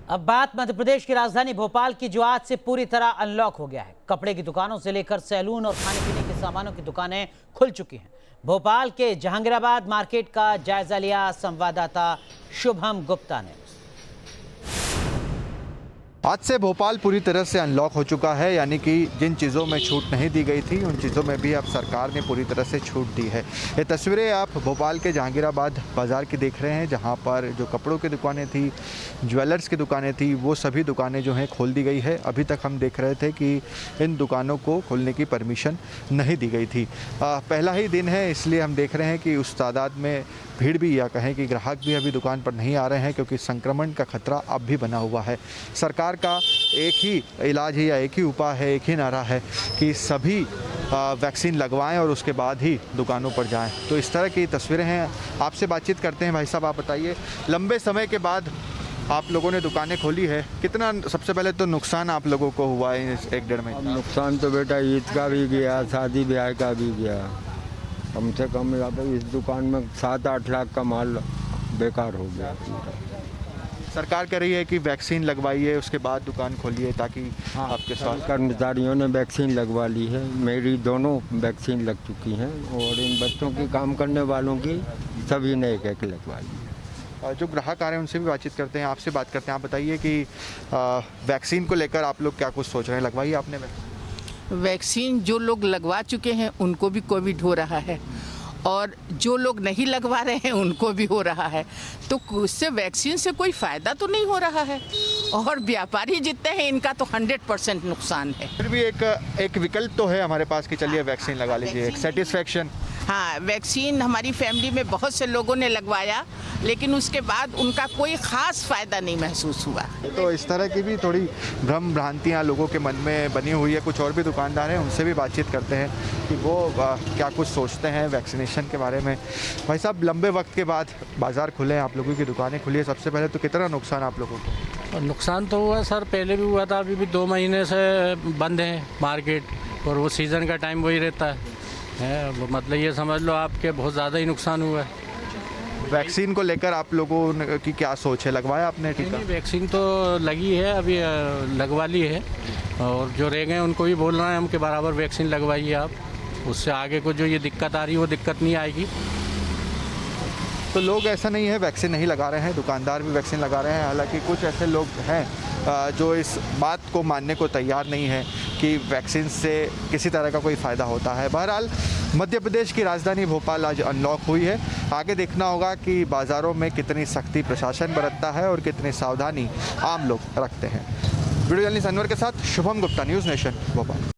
अब बात मध्य प्रदेश की राजधानी भोपाल की, जो आज से पूरी तरह अनलॉक हो गया है। कपड़े की दुकानों से लेकर सैलून और खाने पीने के सामानों की दुकानें खुल चुकी हैं। भोपाल के जहांगीराबाद मार्केट का जायजा लिया संवाददाता शुभम गुप्ता ने। आज से भोपाल पूरी तरह से अनलॉक हो चुका है, यानी कि जिन चीज़ों में छूट नहीं दी गई थी उन चीज़ों में भी अब सरकार ने पूरी तरह से छूट दी है। ये तस्वीरें आप भोपाल के जहांगीराबाद बाज़ार की देख रहे हैं, जहां पर जो कपड़ों की दुकानें थी, ज्वेलर्स की दुकानें थी, वो सभी दुकानें जो हैं खोल दी गई है। अभी तक हम देख रहे थे कि इन दुकानों को खोलने की परमिशन नहीं दी गई थी। पहला ही दिन है, इसलिए हम देख रहे हैं कि उस तादाद में भीड़ भी, या कहें कि ग्राहक भी अभी दुकान पर नहीं आ रहे हैं, क्योंकि संक्रमण का खतरा अब भी बना हुआ है। सरकार का एक ही इलाज है या एक ही उपाय है, एक ही नारा है कि सभी वैक्सीन लगवाएं और उसके बाद ही दुकानों पर जाएं। तो इस तरह की तस्वीरें हैं। आपसे बातचीत करते हैं। भाई साहब, आप बताइए, लंबे समय के बाद आप लोगों ने दुकानें खोली है, कितना सबसे पहले तो नुकसान आप लोगों को हुआ है इस 1-1.5 महीने? नुकसान तो बेटा ईद का भी गया, शादी ब्याह का भी गया। कम से कम यहाँ पे इस दुकान में 7-8 लाख का माल बेकार हो गया। सरकार कह रही है कि वैक्सीन लगवाइए उसके बाद दुकान खोलिए, ताकि आपके स्वास्थ्य। कर्मचारियों ने वैक्सीन लगवा ली है, मेरी दोनों वैक्सीन लग चुकी हैं, और इन बच्चों की काम करने वालों की सभी ने एक लगवा ली। जो ग्राहक आ रहे हैं उनसे भी बातचीत करते हैं, आपसे बात करते हैं। आप बताइए कि वैक्सीन को लेकर आप लोग क्या कुछ सोच रहे हैं? लगवाइए आपने वैक्सीन? जो लोग लगवा चुके हैं उनको भी कोविड हो रहा है, और जो लोग नहीं लगवा रहे हैं उनको भी हो रहा है। तो उससे वैक्सीन से कोई फ़ायदा तो नहीं हो रहा है, और व्यापारी जितने हैं इनका तो 100% नुकसान है। फिर भी एक विकल्प तो है हमारे पास कि चलिए वैक्सीन लगा लीजिए, एक सेटिस्फेक्शन। हाँ, वैक्सीन हमारी फैमिली में बहुत से लोगों ने लगवाया, लेकिन उसके बाद उनका कोई ख़ास फ़ायदा नहीं महसूस हुआ। तो इस तरह की भी थोड़ी भ्रम भ्रांतियाँ लोगों के मन में बनी हुई है। कुछ और भी दुकानदार हैं, उनसे भी बातचीत करते हैं कि वो क्या कुछ सोचते हैं वैक्सीनेशन के बारे में। भाई साहब, लंबे वक्त के बाद बाज़ार खुले हैं, आप लोगों की दुकानें खुली है, सबसे पहले तो कितना नुकसान आप लोगों को? नुकसान तो हुआ सर, पहले भी हुआ था, अभी भी 2 महीने से बंद है मार्केट, और वो सीज़न का टाइम वही रहता है। मतलब ये समझ लो आपके बहुत ज़्यादा ही नुकसान हुआ है। वैक्सीन को लेकर आप लोगों की क्या सोच है? लगवाया आपने टीका? वैक्सीन तो लगी है, अभी लगवा ली है, और जो रह गए उनको भी बोल रहे हैं हम कि बराबर वैक्सीन लगवाइए आप, उससे आगे को जो ये दिक्कत आ रही है वो दिक्कत नहीं आएगी। तो लोग, ऐसा नहीं है वैक्सीन नहीं लगा रहे हैं, दुकानदार भी वैक्सीन लगा रहे हैं। हालांकि कुछ ऐसे लोग हैं जो इस बात को मानने को तैयार नहीं है कि वैक्सीन से किसी तरह का कोई फ़ायदा होता है। बहरहाल, मध्य प्रदेश की राजधानी भोपाल आज अनलॉक हुई है। आगे देखना होगा कि बाज़ारों में कितनी सख्ती प्रशासन बरतता है और कितनी सावधानी आम लोग रखते हैं। वीडियो जर्नलिस्ट अनवर के साथ शुभम गुप्ता, न्यूज़ नेशन, भोपाल।